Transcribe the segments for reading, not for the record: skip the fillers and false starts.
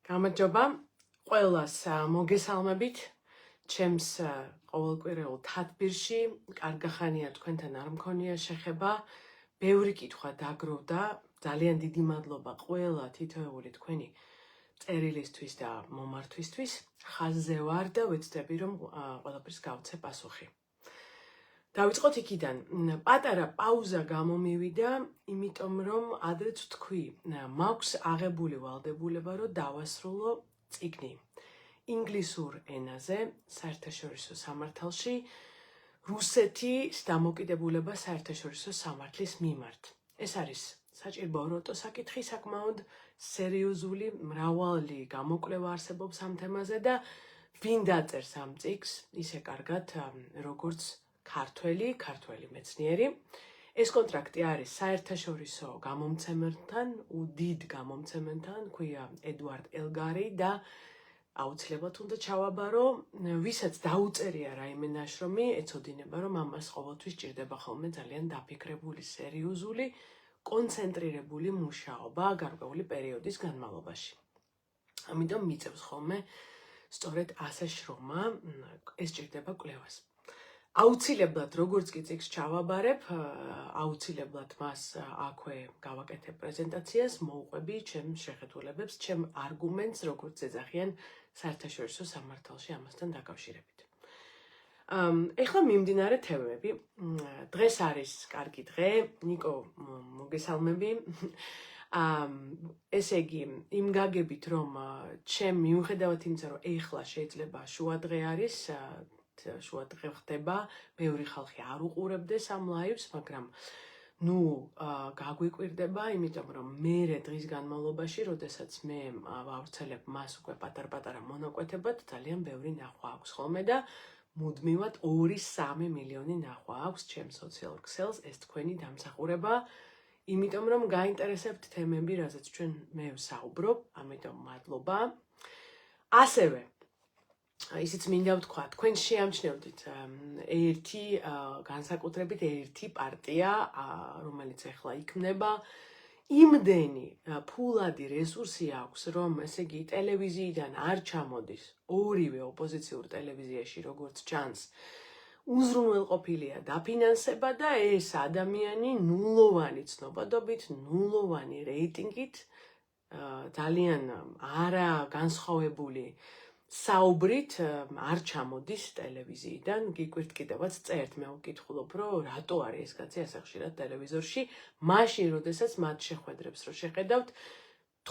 გამარჯობა ყველას მოგესალმებით ჩემს ყოველკვირეულ თათბირში კარგახანია თქვენთან არ მქონია შეხება ბევრი კითხვა დაგროვდა ძალიან დიდი მადლობა ყველა თითოეული თქვენი წერილისთვის და მომართვისთვის ხაზზე ვარ და ვეცდები რომ ყველაფერს გავცე პასუხი დავიწყოთ იქიდან პატარა პაუზა გამომივიდა იმიტომ რომ ადრეც ვთქვი მაქვს აღებული ვალდებულება რომ დავასრულო წიგნი ინგლისურ ენაზე საერთაშორისო სამართალში რუსეთის დამოკიდებულება საერთაშორისო სამართლის მიმართ ეს არის საჭირო როტო საკითხი საკმაოდ სერიოზული მრავალი გამოკვლევა არსებობს ამ თემაზე და ვინ დაწერს ამ წიგნს ისე კარგად როგორც ქართველი მეცნიერი ეს კონტრაქტი არის საერთაშორისო გამომცემელთან დიდ გამომცემელთან ქვია ედვარდ ელგარი და აუცილებლად უნდა ჩავაბარო ვისაც დაუწერია რაიმე ნაშრომი ეცოდინება რომ ამას ყოველთვის ჭირდება ხოლმე ძალიან დაფიქრებული სერიოზული კონცენტრირებული მუშაობა გარკვეული პერიოდის განმავლობაში ამიტომ მიწევს ხოლმე სწორედ ასე შრომა ეს ჭირდება კვლევას აუცილებლად როგორც კი წიგნს ჩავაბარებ აუცილებლად მას აქვე გავაკეთებ პრეზენტაციას მოვყვები ჩემ შეხედულებებს ჩემ არგუმენტს როგორც ეძახიან საერთაშორისო სამართალში ამასთან დაკავშირებით ეხლა მიმდინარე თემები დღეს არის კარგი დღე ნიკო მოგესალმები ესე იგი იმ გაგებით რომ ჩემ მიუხედავად იმისა რომ ეხლა შეიძლება შუადღე არის შუადღე ხდება ბევრი ხალხი არ უყურებდეს ამ ლაივს მაგრამ ნუ გაგვიკვირდება იმიტომ რომ მე დღის განმავლობაში როდესაც მე ვავრცელებ მას უკვე პატარ-პატარა მონაკვეთებად ძალიან ბევრი ნახვა აქვს ხოლმე და მუდმივად 2-3 მილიონი ნახვა აქვს ჩემ სოციალურ ქსელს ეს თქვენი დამსახურება იმიტომ რომ გაინტერესებთ თემები რაზეც ჩვენ მე ვსაუბრობ ამიტომ მადლობა ასევე ისიც მინდა ვთქვა თქვენ შეამჩნევდით ერთი განსაკუთრებით ერთი პარტია რომელიც ახლა იქმნება იმდენი ფულადი რესურსი აქვს რომ ესე იგი ტელევიზიიდან არ ჩამოდის ორივე ოპოზიციურ ტელევიზიაში როგორც ჩანს უზრუნველყოფილია დაფინანსება და ეს ადამიანი ნულოვანი ცნობადობით ნულოვანი რეიტინგით ძალიან არა განსხვავებული საუბრით არ ჩამოდის ტელევიზიიდან გიკვირთ კიდევაც წერთ მე ვკითხულობ რომ რატო არის ეს კაცი ასე ხშირად ტელევიზორში მაშინ როდესაც მათ შეხვედრებს რო შეხედავთ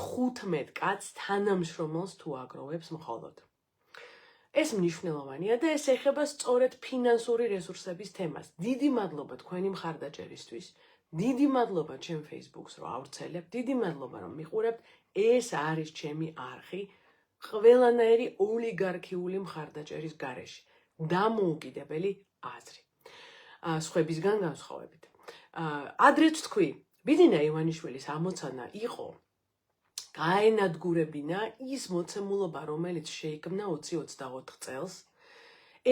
15 კაცს თანამშრომელს თუ აგროვებს მხოლოდ ეს მნიშვნელოვანია და ეს ეხება სწორედ ფინანსური რესურსების თემას დიდი მადლობა თქვენი მხარდაჭერისთვის დიდი მადლობა ჩემ Facebook-ს რომ ავრცელებ დიდი მადლობა რომ მიყურებთ ეს არის ჩემი არხი ყველანაირი ოლიგარქიული მხარდაჭერის გარეშე დამოუკიდებელი აზრი სხვებისგან განსხვავებით ადრეც თქვი ბიძინა ივანიშვილის ამოცანა იყო გაენადგურებინა ის მოცემულობა რომელიც შეიქმნა 20-24 წელს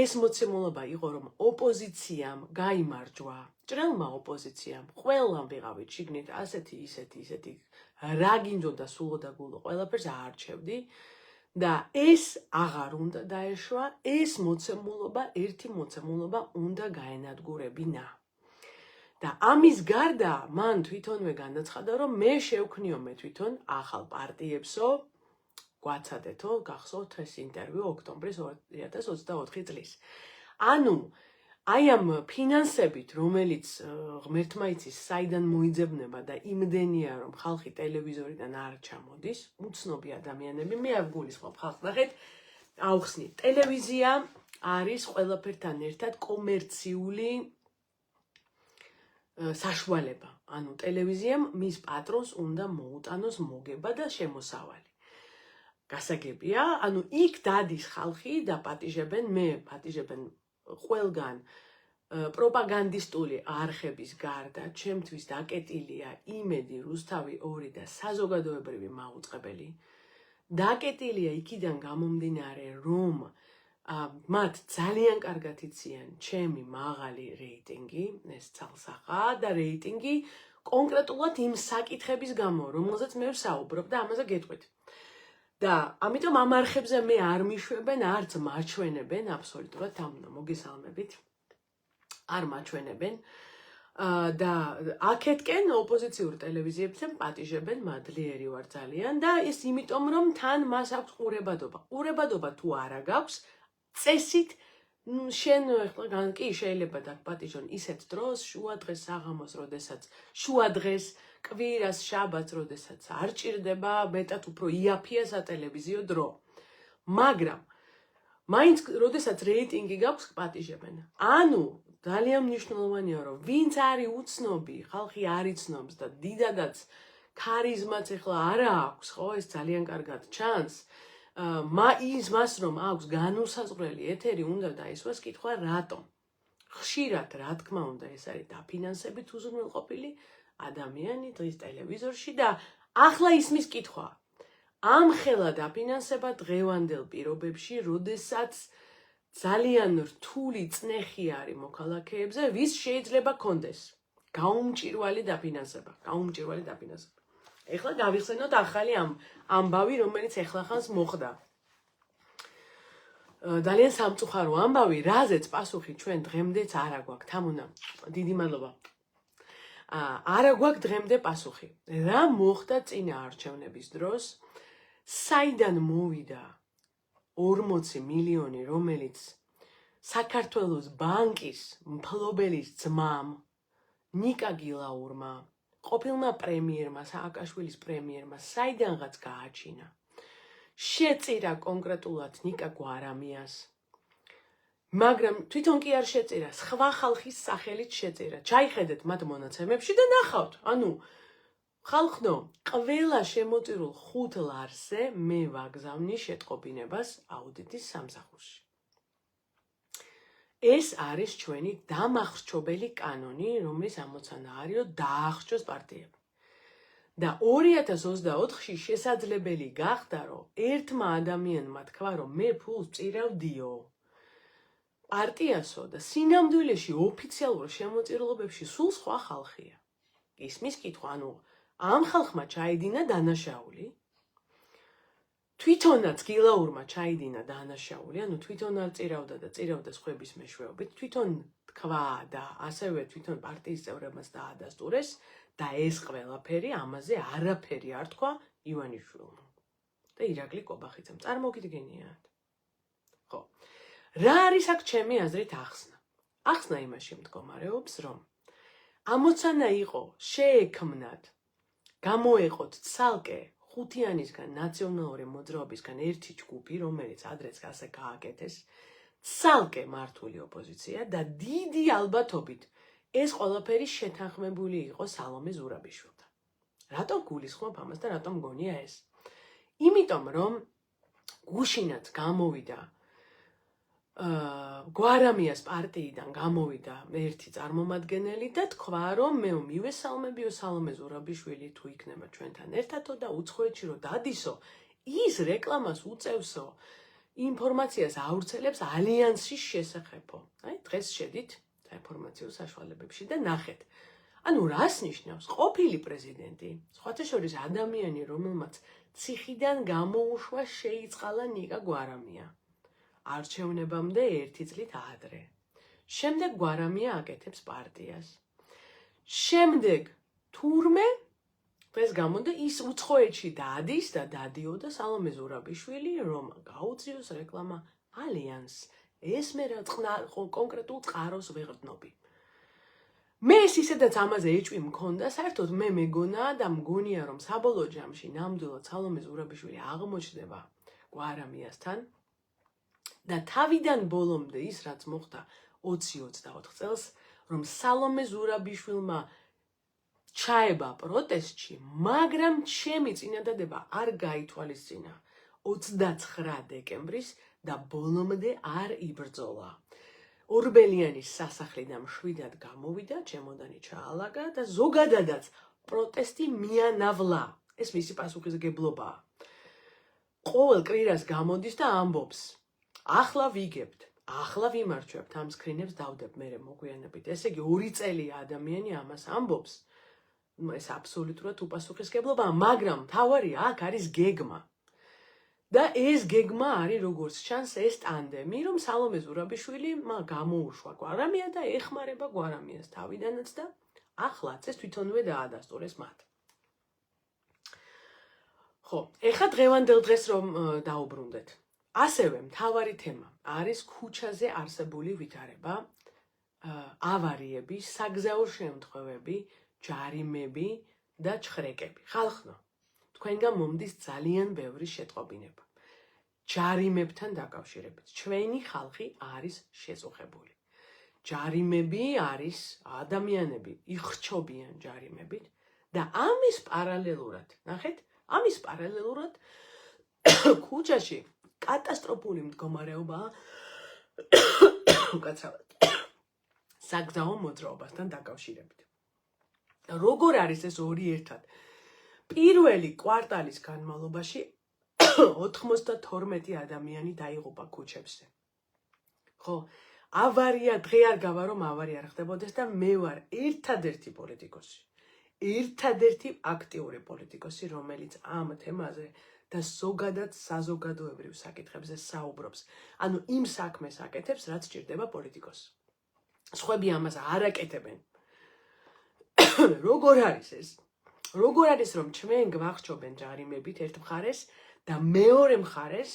ეს მოცემულობა იყო რომ ოპოზიციამ გაიმარჯვა ჭრელმა ოპოზიციამ ყველამ ვიღავით შიგნით ასეთი ისეთი რა გინდოდა სულოდა გულო ყველაფერს აარჩევდი და ეს აღარ უნდა დაეშვა ეს მოცემულობა ერთი მოცემულობა უნდა გაენადგურებინა და ამის გარდა მან თვითონვე განაცხადა რომ მე შევქნიომე თვითონ ახალ პარტიებსო გვაცადეთო გახსოვთ ეს ინტერვიუ ოქტომბრის 2024 წლის ანუ აი ამ ფინანსებით რომელიც ღმერთმა იცის საიდან მოიძებნება და იმდენია რომ ხალხი ტელევიზორიდან არ ჩამოდის უცნობი ადამიანები მე არ გულისხმობ ხალხს ნახეთ აუხსნით ტელევიზია არის ყველაფერთან ერთად კომერციული საშუალება ანუ ტელევიზიამ მის პატრონს უნდა მოუტანოს მოგება და შემოსავალი გასაგებია ანუ იქ დადის ხალხი და პატიჟებენ მე პატიჟებენ ყველგან პროპაგანდისტული არხების გარდა ჩემთვის დაკეტილია იმედი რუსთავი 2 და საზოგადოებრივი მაუწყებელი დაკეტილია იქიდან გამომდინარე რომ მათ ძალიან კარგად იციან ჩემი მაღალი რეიტინგი ეს ცალსახა და რეიტინგი კონკრეტულად იმ საკითხების გამო რომელზეც მე ვსაუბრობ და ამაზე გეტყვით და ამიტომ ამ არხებზე მე არ მიშვებენ, არც მაჩვენებენ აბსოლუტურად ამ მოგესალმებით. არ მაჩვენებენ და აქეთკენ ოპოზიციურ ტელევიზიებზე პატიჟებენ, მადლიერი ვარ ძალიან და ეს იმიტომ რომ თან მას აქვს ყურებადობა. ყურებადობა თუ არა გაქვს, წესით შენ ეხლა კი შეიძლება დაგპატიჟონ ისეთ დროს, შუადღეს საღამოს, როდესაც შუადღეს, კვირას, შაბათს, როდესაც არ ჭირდება, მეტად უფრო იაფია სატელევიზიო დრო. მაგრამ მაინც როდესაც რეიტინგი გაქვს, პატიჟებენ. ანუ ძალიან მნიშვნელოვანია რომ ვინც არის უცნობი, ხალხი არ იცნობს და დიდადაც ქარიზმაც ეხლა არა აქვს, ხო, ეს ძალიან კარგად ჩანს. მას რომ აქვს განუსაზღვრელი ეთერი უნდა დაისვას კითხვა რატომ. ხშირად რა თქმა უნდა ეს არის დაფინანსებით უზრუნველყოფილი ადამიანი დღის ტელევიზორში და ახლა ისმის კითხვა. ამხელა დაფინანსება დღევანდელ პირობებში, როდესაც ძალიან რთული წნეხი არის მოქალაქეებზე, ვის შეიძლება კონდეს გაუმჭირვალი დაფინანსება. ეხლა გავიხსენოთ ახალი ამბავი, რომელიც ეხლახანს მოხდა. ძალიან სამწუხარო ამბავი, რაზეც პასუხი ჩვენ დღემდეც არ აგვაქვს. თამუნა, დიდი მადლობა. არ აგვაქვს დღემდე პასუხი. რა მოხდა წინა არჩევნების დროს? საიდან მოვიდა 40 მილიონი, რომელიც საქართველოს ბანკის მფლობელის ძმამ, ნიკა გილაურმა, ყოფილმა პრემიერმა, სააკაშვილის პრემიერმა, საიდანღაც გააჩინა. შეწირა კონკრეტულად ნიკა გვარამიას. მაგრამ თვითონ კი არ შეწირა, სხვა ხალხის სახელით შეწირა. ჩაიხედეთ მათ მონაცემებში და ნახავთ. ანუ ხალხნო, ყველა შემოწირულ 5 ლარზე მე ვაგზავნი შეტყობინებას აუდიტის სამსახურში. ეს არის ჩვენი დამახრჩობელი კანონი, რომლის ამოცანა არის, რომ დაახრჩოს პარტიები. და 2024-ში შესაძლებელი გახდა, რომ ერთმა ადამიანმა თქვა, რომ მე ფულს წირავდიო. პარტიასო და სინამდვილეში ოფიციალურ შემოწირულობებში სულ სხვა ხალხია. ისმის კითხვა, ანუ ამ ხალხმა ჩაიდინა დანაშაული. თვითონაც გილაურმა ჩაიდინა დანაშაული, ანუ თვითონ არ წირავდა და წირავდა სხვების მეშვეობით, თვითონ თქვა და ასევე თვითონ პარტიის წევრებმაც დაადასტურეს და ეს ყველაფერი ამაზე არაფერი არ თქვა ივანიშვილმა და ირაკლი კობახიძემ. წარმოგიდგენიათ? ხო. რა არის აქ ჩემი აზრით ახსნა? ახსნა იმაში მდგომარეობს, რომ ამოცანა იყო შეექმნათ, გამოეყოთ ცალკე ხუთიანისგან ნაციონალური მოძრაობისგან ერთი ჯგუფი, რომელიც ადრეც ასე გააკეთეს, ცალკე მართული ოპოზიცია და დიდი ალბათობით ეს ყველაფერი შეთანხმებული იყო სალომე ზურაბიშვილთან. რატომ გულისხმობ ამას და რატომ მგონია ეს? იმიტომ რომ გუშინაც გამოვიდა გვარამიას პარტიიდან გამოვიდა ერთი წარმომადგენელი და თქვა, რომ მე მივესალმებიო სალომე ზურაბიშვილი თუ იქნება ჩვენთან ერთადო და უცხოეთში რომ დადისო, ის რეკლამას უწევსო, ინფორმაციას ავრცელებს ალიანსის შესახებო. აი, დღეს შედით საინფორმაციო საშუალებებში და ნახეთ. ანუ რას ნიშნავს? ყოფილი პრეზიდენტი, სხვათა შორის ადამიანი, რომელმაც ციხიდან გამოუშვა შეიწყალა ნიკა გვარამია. არჩევნებამდე 1 წლით ადრე. შემდეგ გვარამია აკეთებს პარტიას. შემდეგ თურმე დღეს გამონდა ის უცხოეთში დადის და დადიოდა სალომე ზურაბიშვილი, რომ გაუწიოს რეკლამა ალიანს. ეს მე რა კონკრეტულ წყაროს ვეღრდნობი. მე ისედაც ამაზე ეჭვი მქონდა, საერთოდ მე მეგონა და მგონია, რომ საბოლოო ჯამში ნამდვილად სალომე ზურაბიშვილი აღმოჩნდება გვარამიასთან. და თავიდან ბოლომდე ის რაც მოხდა 20-24 წელს, რომ სალომე ზურაბიშვილმა ჩაება პროტესტში, მაგრამ ჩემი წინადადება არ გაითვალისწინა 29 დეკემბრის და ბოლომდე არ იბრძოლა. ორბელიანის სასახლიდან მშვიდად გამოვიდა, ჩემოდანი ჩაალაგა და ზოგადადაც პროტესტი მიანავლა. ეს მისი პასუხისგებლობაა. ყოველ კვირას გამოდის და ამბობს, ახლა ვიგებთ, ახლა ვიმარჯვებთ, ამ სკრინებს დავდებ მე მოგვიანებით. ესე იგი 2 წელია ადამიანი ამას ამბობს. ეს აბსოლუტურად უპასუხისგებლობაა, მაგრამ მთავარია აქ არის გეგმა. და ეს გეგმა არის როგორც ჩანს ეს ტანდემი, რომ სალომე ზურაბიშვილი გამოუშვა გვარამია და ეხმარება გვარამიას თავიდანაც და ახლაც ეს თვითონვე დაადასტურეს მათ. ხო, ეხლა დღევანდელ დღეს რომ დაუბრუნდეთ. ასევე მთავარი თემა არის ქუჩაზე არსებული ვითარება, ავარიები, საგზაო შემთხვევები, ჯარიმები და ჩხრეკები. ხალხო, თქვენგან მომდის ძალიან ბევრი შეტყობინება. ჯარიმებთან დაკავშირებით. ჩვენი ხალხი არის შეწუხებული. ჯარიმები არის ადამიანები იხრჩობიან ჯარიმებით და ამის პარალელურად, ნახეთ, ამის პარალელურად ქუჩაში კატასტროფული მდგომარეობაა უკაცრავად საგზაო მოძრაობასთან დაკავშირებით. როგორ არის ეს ორი ერთად? პირველი კვარტალის განმავლობაში 92 ადამიანი დაიღუპა ქუჩებზე. ხო, ავარია დღე არ გავა რომ ავარია არ ხდებოდეს და მე ვარ ერთადერთი პოლიტიკოსი, ერთადერთი აქტიური პოლიტიკოსი, რომელიც ამ თემაზე და ზოგადად საზოგადოებრივ საკითხებზე საუბრობს. ანუ იმ საქმეს აკეთებს, რაც ჭირდება პოლიტიკოსს. სხვები ამას არ აკეთებენ. როგორ არის ეს? როგორ არის რომ ჩვენ გვახჩობენ ჯარიმებით ერთ მხარეს და მეორე მხარეს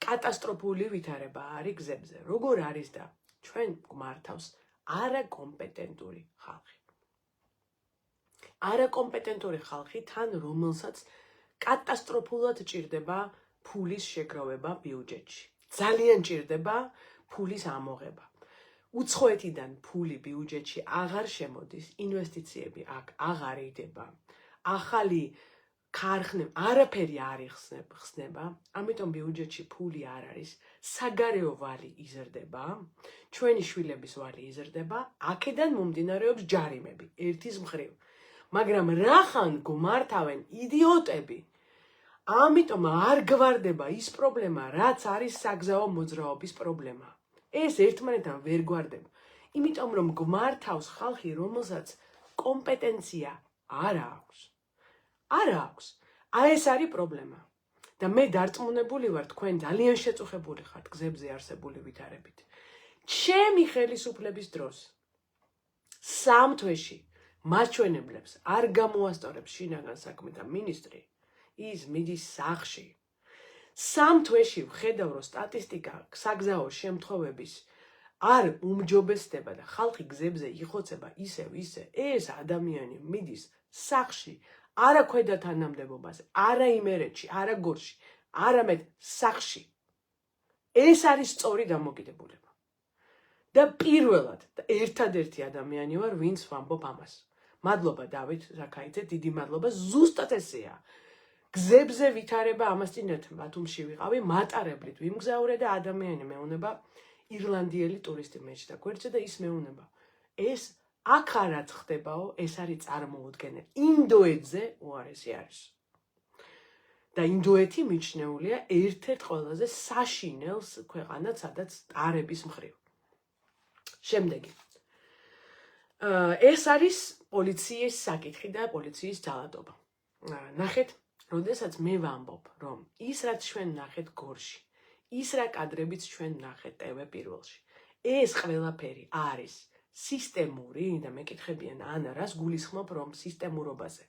კატასტროფული ვითარება არის გზებზე. როგორ არის და ჩვენ გვმართავს არაკომპეტენტური ხალხი. არაკომპეტენტური ხალხი თან რომელსაც კატასტროფულად ჭირდება ფულის შეგროვება ბიუჯეტში. ძალიან ჭირდება ფულის ამოღება. უცხოეთიდან ფული ბიუჯეტში აღარ შემოდის, ინვესტიციები აქ აღარ იდება. ახალი ქარხნები არაფერი არ იხსნება, ამიტომ ბიუჯეტში ფული არ არის, საგარეო ვალი იზრდება, ჩვენი შვილების ვალი იზრდება, აქედან მომდინარეობს ჯარიმები ერთის მხრივ. მაგრამ რახან გვმართავენ იდიოტები, ამიტომ არ გვარდება ის პრობლემა, რაც არის საგზაო მოძრაობის პრობლემა. ეს ერთმანეთთან ვერ გვარდება, იმიტომ რომ გვმართავს ხალხი, რომელსაც კომპეტენცია არ აქვს. არ აქვს. ეს არის პრობლემა. და მე დარწმუნებული ვარ, თქვენ ძალიან შეწუხებული ხართ გზებზე არსებული ვითარებით. ჩემი ხელისუფლების დროს სამ თვეში მაჩვენებლებს არ გამოასწორებს შინაგან საქმეთა მინისტრი, ის მიდის სახლში. სამ თვეში ვხედავ, რომ სტატისტიკა საგზაო შემთხვევების არ უმჯობესდება და ხალხი გზებზე იხოცება ისევ ისე, ეს ადამიანი მიდის სახლში, არა ქვედა თანამდებობაზე, არა იმერეთში, არა გორში, არამედ სახლში. ეს არის სწორი დამოკიდებულება. და პირველად და ერთადერთი ადამიანი ვარ, ვინც ვამბობ ამას. მადლობა დავით ზაქაიძე, დიდი მადლობა, ზუსტად ესეა. გზებზე ვითარება ამას წინ ბათუმში ვიყავი, მატარებლით ვიმგზავრე და ადამიანი მეუნება ირლანდიელი ტურისტი მეჭდა გვერდზე და ის მეუნება. ეს აქ არაც ხდებაო, ეს არის წარმოუდგენელი. ინდოეთზე უარესი არის. და ინდოეთი მიჩნეულია ერთ-ერთ ყველაზე საშინელს ქვეყანად, სადაც ტარების მხრივ. შემდეგი. ეს არის პოლიციის საკითხი და პოლიციის ძალადობა. ნახეთ, როდესაც მე ვამბობ, რომ ის რაც ჩვენ ნახეთ გორში, ის რა კადრებიც ჩვენ ნახეთ TV პირველში, ეს ყველაფერი არის სისტემური და მეკითხებიან ანა რას გულისხმობ რომ სისტემურობაზე.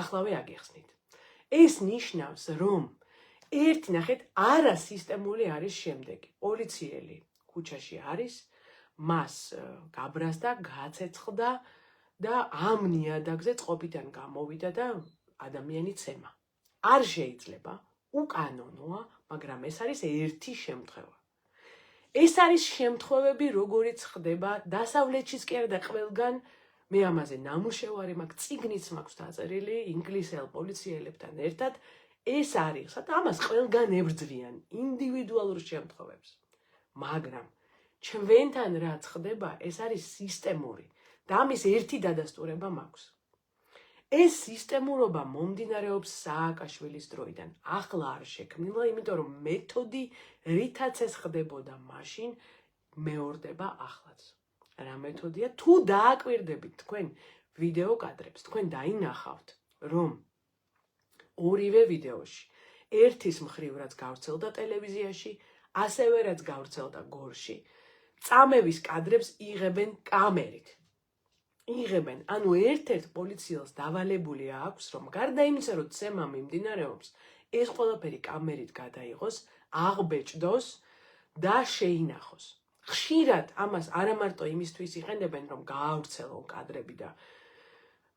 ახლავე აგეხსნით. ეს ნიშნავს რომ ერთი ნახეთ არა სისტემური არის შემდეგი. პოლიციელი ქუჩაში არის, მას გაბრაზდა, გაცეცხლდა და ამ ნიადაგზე წყობიდან გამოვიდა და ადამიანი ცემა. არ შეიძლება, უკანონოა, მაგრამ ეს არის ერთი შემთხვევა. ეს არის შემთხვევები, როგორიც ხდება დასავლეთშიც კი არა და ყველგან. მე ამაზე ნამუშევარი მაქვს, წიგნიც მაქვს დაწერილი ინგლისელ პოლიციელებთან ერთად. ეს არის, ამას ყველგან ებრძვიან ინდივიდუალურ შემთხვევებს. მაგრამ ჩვენთან რაც ხდება, ეს არის სისტემური და ამის ერთი დადასტურება მაქვს. ეს სისტემურობა მომდინარეობს სააკაშვილის დროიდან. ახლა არ შექმნილა, იმიტომ რომ მეთოდი, რითაც ეს ხდებოდა მაშინ, მეორდება ახლაც. რა მეთოდია? თუ დააკვირდებით თქვენ ვიდეო კადრებს, თქვენ დაინახავთ, რომ ორივე ვიდეოში ერთის მხრივ რაც გავრცელდა ტელევიზიაში, ასევე რაც გავრცელდა გორში, წამების კადრებს იღებენ კამერით. იღებენ, ანუ ერთ-ერთ პოლიციელს დავალებული აქვს, რომ გარდა იმისა, რომ ცემა მიმდინარეობს, ეს ყველაფერი კამერით გადაიღოს, აღბეჭდოს და შეინახოს. ხშირად ამას არა მარტო იმისთვის იყენებენ, რომ გაავრცელონ კადრები და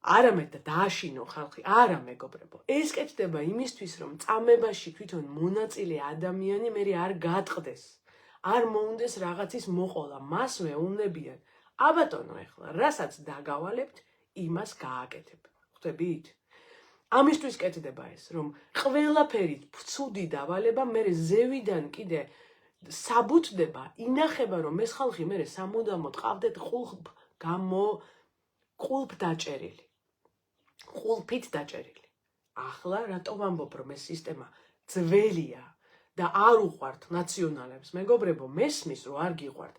არამედ და დააშინო ხალხი, არა მეგობრებო. ეს კეთდება იმისთვის, რომ წამებაში თვითონ მონაწილე ადამიანი მე არ გატყდეს. არ მოუნდეს რაღაცის მოყოლა, მას მეუნებიან. აბატონო ეხლა, რასაც დაგავალებთ, იმას გააკეთებ. ხვდებით? ამისთვის კეთდება ეს, რომ ყველაფერი ცუდი დავალება მე ზევიდან კიდე საბუთდება, ინახება, რომ ეს ხალხი მე სამუდამოდ ყავდეთ ყულფ დაჭერილი. ყულფით დაჭერილი. ახლა რატო ვამბობ, რომ ეს სისტემა ძველია და არ უყვართ ნაციონალებს, მეგობრებო, მესმის, რომ არ გიყვართ.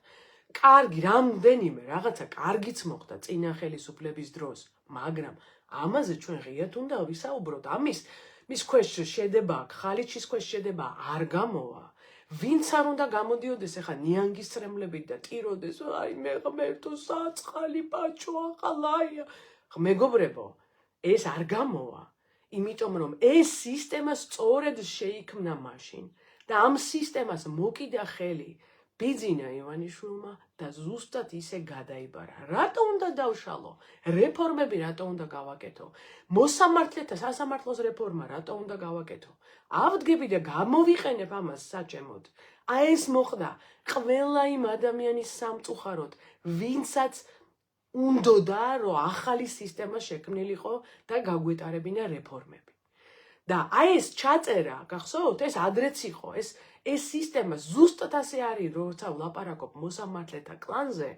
კარგი, რამდენიმე რაღაცა კარგიც მოხდა წინა ხელისუფლების დროს, მაგრამ ამაზე ჩვენ ღიად უნდა ვისაუბროთ. მის ქვეშ შედება, ხალიჩის ქვეშ შედება არ გამოვა. ვინც არ უნდა გამოდიოდეს ახლა ნიანგის ცრემლებით და ტიროდეს, აი მეგობრებო, საწყალი ბაჭო ახალაია. მეგობრებო, ეს არ გამოვა, იმიტომ რომ ეს სისტემა სწორედ შეიქმნა მაშინ და ამ სისტემას მოკიდა ხელი ბიძინა ივანიშვილმა და ზუსტად ისე გადაიბარა. რატო უნდა დავშალო? რეფორმები რატო უნდა გავაკეთო? მოსამართლეთა სასამართლოს რეფორმა რატო უნდა გავაკეთო? ავდგები და გამოვიყენებ ამას საჭემოდ. აი ეს მოხდა ყველა იმ ადამიანის სამწუხაროდ, ვინცაც უნდოდა, რომ ახალი სისტემა შექმნილიყო და გაგვეტარებინა რეფორმები. და აი ეს ჩაწერა, გახსოვთ, ეს ადრეც იყო, ეს სისტემა ზუსტად ასე არის, როცა ვლაპარაკობ მოსამართლეთა კლანზე,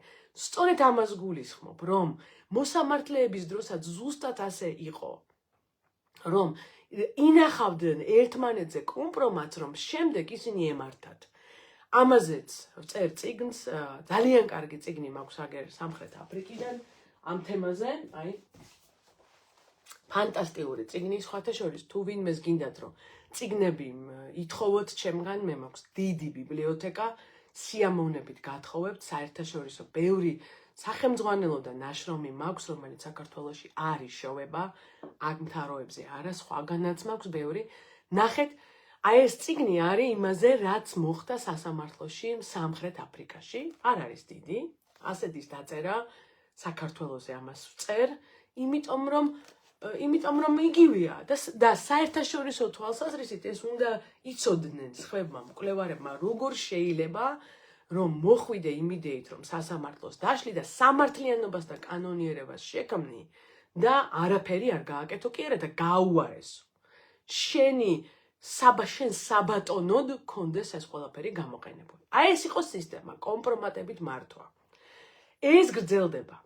სწორედ ამას გულისხმობ, რომ მოსამართლეების დროსაც ზუსტად ასე იყო, რომ ინახავდნენ ერთმანეთზე კომპრომატს, რომ შემდეგ ისინი ემართათ. ამაზეც წერ წიგნს, ძალიან კარგი წიგნი მაქვს აგერ სამხრეთ აფრიკიდან ამ თემაზე, აი ფანტასტიკური წიგნი, სხვათა შორის თუ ვინმეს გინდათ რომ წიგნები ითხოვოთ ჩემგან, მე მაქვს დიდი ბიბლიოთეკა, სიამოვნებით გათხოვებთ, საერთაშორისო ბევრი სახელმძღვანელო და ნაშრომი მაქვს, რომელიც საქართველოში არ იშოვება, აქ მთავრობებზე არა, სხვაგანაც მაქვს ბევრი. ნახეთ, აი ეს წიგნი არის იმაზე, რაც მოხდა სასამართლოში სამხრეთ აფრიკაში, არ არის დიდი, ასეთ ის დაწერა, საქართველოზე ამას ვწერ, იმიტომ რომ იგივეა და საერთაშორისო თვალსაზრისით ეს უნდა იცოდნენ სხვებმა მკვლევარებმა, როგორ შეიძლება რომ მოხვიდე იმ იდეით, რომ სასამართლოს დაშლი და სამართლიანობას და კანონიერებას შექმნი და არაფერი არ გააკეთო კი არა და გაუარესო. შენ საბატონოდ გქონდეს ეს ყველაფერი გამოყენებული. აი ეს იყო სისტემა, კომპრომატებით მართვა. ეს გრძელდება.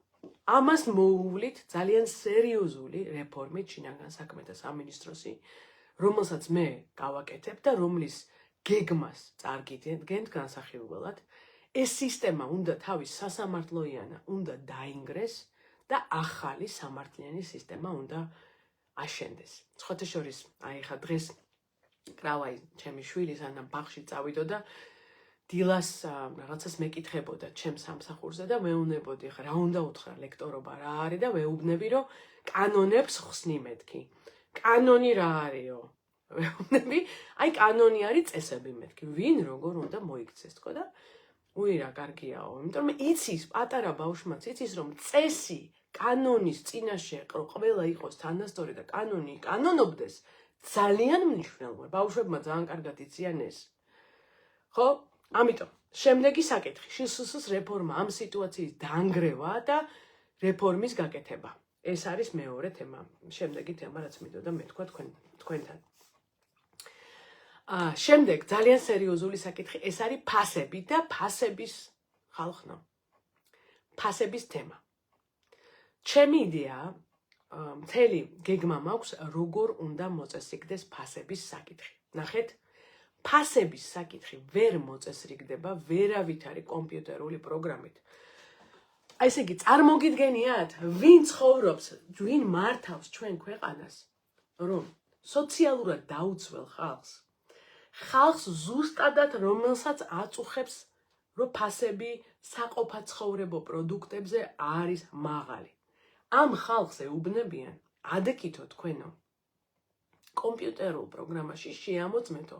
ამას მოუვლით ძალიან სერიოზული რეფორმით შინაგან საქმეთა სამინისტროსი, რომელსაც მე გავაკეთებ და რომლის გეგმას წარგიდგენთ განსახილველად. ეს სისტემა უნდა თავის სასამართლოიანა უნდა დაინგრეს და ახალი სამართლიანი სისტემა უნდა აშენდეს. სხვათა შორის, აი ხა დღეს კრავაი ჩემი შვილი სანამ ბაღში წავიდო და დილას რაღაცას მეკითხებოდა ჩემს სამსახურზე და მეუნებოდი ხა რა უნდა უთხრა ლექტორობა რა არის და ვეუბნები რომ კანონებს ხსნი მეთქი. კანონი რა არისო? ვეუბნები, აი კანონი არის წესები მეთქი. ვინ როგორ უნდა მოიქცეს თქო და უირა კარგიაო, იმიტომ რომ იცის პატარა ბავშვმაც იცის რომ წესი კანონის წინაშე ყველა იყოს თანასწორი და კანონი კანონობდეს ძალიან მნიშვნელოვანია. ბავშვებმა ძალიან კარგად იციან ეს. ხო? ამიტომ შემდეგი საკითხი, შსს რეფორმა, ამ სიტუაციის დანგრევა და რეფორმის გაკეთება. ეს არის მეორე თემა, შემდეგი თემა, რაც მინდოდა მეთქვა თქვენთან. შემდეგ ძალიან სერიოზული საკითხი, ეს არის ფასები და ფასების ხალხნო. ფასების თემა. ჩემი იდეა, მთელი გეგმა მაქვს, როგორ უნდა მოწესრიგდეს ფასების საკითხი. ნახეთ, ფასების საკითხი ვერ მოწესრიგდება ვერავით არის კომპიუტერული პროგრამით. აი ესე იგი, წარმოგიდგენიათ, ვინ ცხოვრობს, ვინ მართავს ჩვენ ქვეყანას, რომ სოციალურად დაუცველ ხალხს ზუსტადად რომელსაც აწუხებს რომ ფასები საყოფაცხოვრებო პროდუქტებზე არის მაღალი. ამ ხალხს ეუბნებიან ადეკითო თქვენო კომპიუტერულ პროგრამაში შეამოწმეთო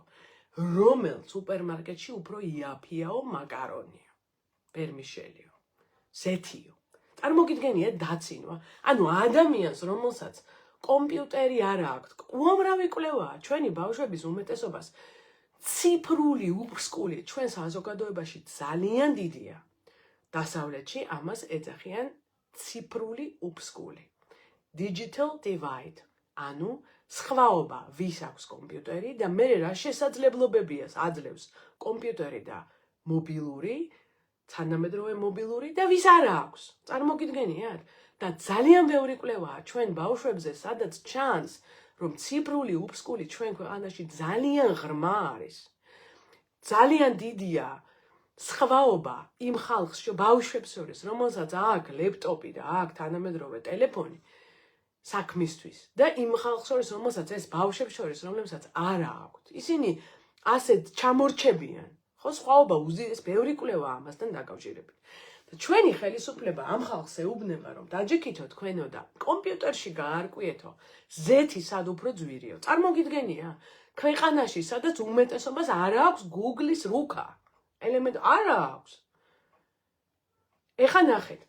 რომელ სუპერმარკეტში უფრო იაფიაო მაკარონიო, ვერმიშელიო, ზეთიო. წარმოგიდგენიათ დაცინვა. ანუ ადამიანს რომელსაც კომპიუტერი არ აქვს, უამრავი კვლევაა ჩვენი ბავშვების უმეტესობას ციფრული უფსკული ჩვენ საზოგადოებაში ძალიან დიდია. დასავლეთში ამას ეძახიან ციფრული უფსკული. Digital divide. ანუ სხვაობა ვის აქვს კომპიუტერი და მე რა შესაძლებლობებია აძლევს კომპიუტერი და მობილური, თანამედროვე მობილური და ვის არ აქვს. წარმოგიდგენიათ? და ძალიან ბევრი კვლევაა ჩვენ ბავშვებზე, სადაც ჩანს, რომ ციფრული უფსკული ჩვენ ქვეყანაში ძალიან ღრმა არის. ძალიან დიდია სხვაობა იმ ხალხს ბავშვებს შორის, რომელსაც აქვს ლეპტოპი და აქვს თანამედროვე ტელეფონი საქმისთვის და იმ ხალხს შორის, რომელსაც ეს ბავშვებს შორის, რომლებსაც არ აქვს. ისინი ასეთ ჩამორჩებიან. ხო, სხვაობა უზიდეს ბევრი კვლევა ამასთან დაკავშირებით. და ჩვენი ხელისუფლება ამ ხალხს ეუბნება, რომ დაჯექითო თქვენო და კომპიუტერში გაარკვიეთო ზეთი სად უფრო ძვირიო. წარმოგიდგენია? ქვეყანაში, სადაც უმეტესობას არ აქვს Google-ის რუქა. ელემენტ არ აქვს. ეხლა ნახეთ.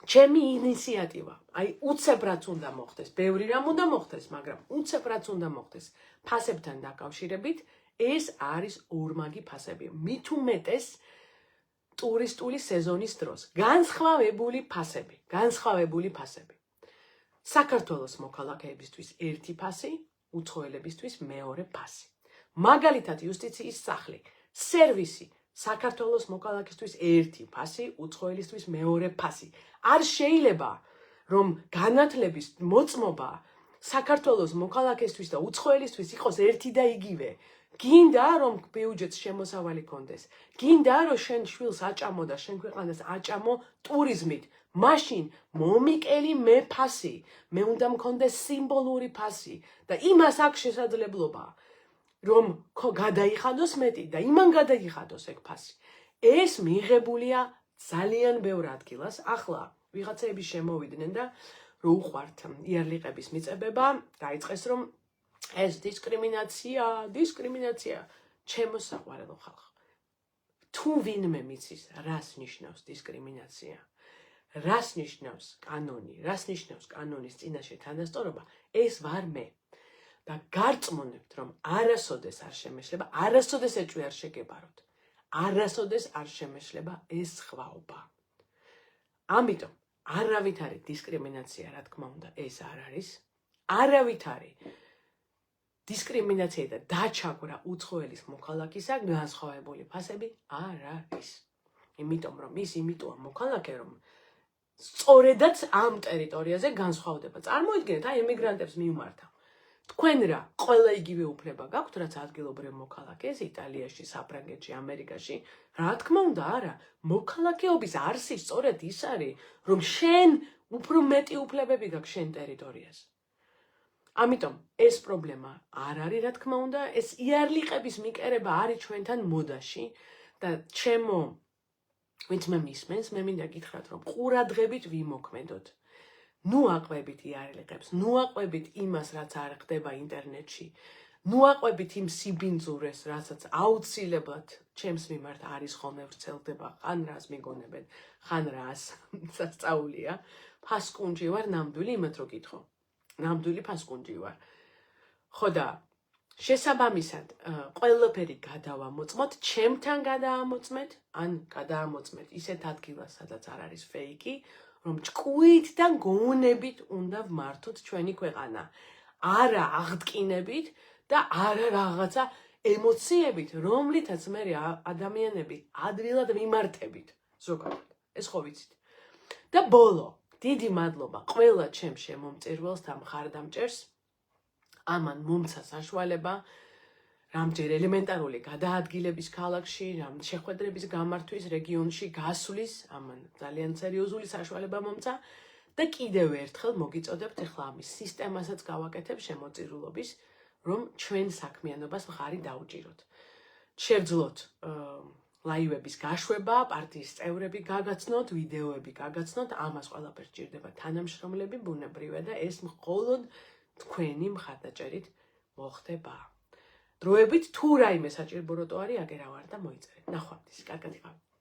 ჩემი ინიციატივა, აი უცებ რაც უნდა მოხდეს, ბევრი რამ უნდა მოხდეს, მაგრამ უცებ რაც უნდა მოხდეს ფასებთან დაკავშირებით, ეს არის ორმაგი ფასები. მით უმეტეს ტურისტული სეზონის დროს. განსხვავებული ფასები. საქართველოს მოქალაქეებისთვის ერთი ფასი, უცხოელებისთვის მეორე ფასი. მაგალითად, იუსტიციის სახლი, სერვისი, საქართველოს მოქალაქისთვის ერთი ფასი, უცხოელისთვის მეორე ფასი. არ შეიძლება, რომ განათლების მოწმობა საქართველოს მოქალაქესთვის და უცხოელისთვის იყოს ერთი და იგივე. გინდა რომ ბიუჯეტს შემოსავალი კონდეს. გინდა რომ შენ შვილს აჭამო და შენ ქვეყანას აჭამო ტურიზმით. მაშინ მომიკელი მე ფასი. მე უნდა მქონდეს სიმბოლური ფასი და იმას აქვს შესაძლებლობა რომ გადაიხადოს მეტი და იმან გადაიხადოს ეგ ფასი. ეს მიღებულია ძალიან ბევრ ადგილას. ახლა ვიღაცები შემოვიდნენ და რო უყვართ იარლიყების მიწებება, დაიწყეს რომ ეს დისკრიმინაცია, ჩემო საყვარელო ხალხო. თუ ვინმე მიცის, რას ნიშნავს დისკრიმინაცია, რას ნიშნავს კანონი, რას ნიშნავს კანონის წინაშე თანასწორობა, ეს ვარ მე. და გარწმუნებთ, რომ არასოდეს არ შემეშლება, არასოდეს ეჭვი არ შეგებაროთ. არასოდეს არ შემეშლება ეს სხვაობა. ამიტომ არავითარი დისკრიმინაცია, რა თქმა უნდა, ეს არ არის. არავითარი დისკრიმინაცია და დაჩაგვრა უცხოელის მოქალაქისა განსხვავებული ფასები არ არის. იმიტომ რომ ის იმიტოა მოქალაქე, რომ სწორედაც ამ ტერიტორიაზე განსხვავდება. წარმოიდგინეთ, აი ემიგრანტებს მიმართავ. თქვენ რა, ყველა იგივე უფლება გაქვთ, რაც ადგილობრივ მოქალაქეს იტალიაში, საფრანგეთში, ამერიკაში? რა თქმა უნდა, არა. მოქალაქეობის არსი სწორედ ის არის, რომ შენ უფრო მეტი უფლებები გაქვს შენ ტერიტორიაზე. ამიტომ ეს პრობლემა არ არის, რა თქმა უნდა, ეს იარლიყების მიკერება არის ჩვენთან მოდაში და ჩემო ვინც მე მისმენს, მე მინდა გითხრათ, რომ ყურადღებით ვიმოქმედოთ. ნუ აყვებით იარლიყებს, ნუ აყვებით იმას, რაც არ ხდება ინტერნეტში. ნუ აყვებით იმ სიბინძურეს, რასაც აუცილებლად ჩემს მიმართ არის ხოლმე ვრცელდება, ხან რას მიგონებენ, ხან რას სასწაულია. ფასკუნჯი ვარ ნამდვილი, იმათ რო გითხო. ნამდვილი ფასკუნჯი ვარ. ხო და შესაბამისად, ყველაფერი გადავამოწმოთ, ჩემთან გადაამოწმეთ, ან გადაამოწმეთ ისეთ ადგილას, სადაც არ არის ფეიკი, რომ ჭკუით და გონებით უნდა ვმართოთ ჩვენი ქვეყანა. არა აღდგინებით და არა რაღაცა ემოციებით, რომლითაც მე ადამიანები ადვილად მიმართებით. ზოგადად, ეს ხო ვიცით. და ბოლო, დიდი მადლობა ყველა ჩემ შემომწირველს და მხარდამჭერს. ამან მომცა საშუალება რამდენ ელემენტარული გადაადგილების ქალაქში, შეხვედრების გამართვის რეგიონში გასვლის, ამან ძალიან სერიოზული საშუალება მომცა და კიდევ ერთხელ მოგიწოდებთ ახლა ამის სისტემასაც გავაკეთებ შემოწირულობის რომ ჩვენ საქმიანობას მხარი დაუჭიროთ. შევძლოთ ლაივების გაშვება, პარტიის წევრები გაგაცნოთ, ვიდეოები გაგაცნოთ, ამას ყველაფერს ჭირდება თანამშრომლები, ბუნებრივია და ეს მხოლოდ თქვენი მხარდაჭერით მოხდება. დროებით თუ რაიმე საჭირო როტო არის, აგერავარ და მოიწერეთ. ნახვამდის, კარგად იყავით.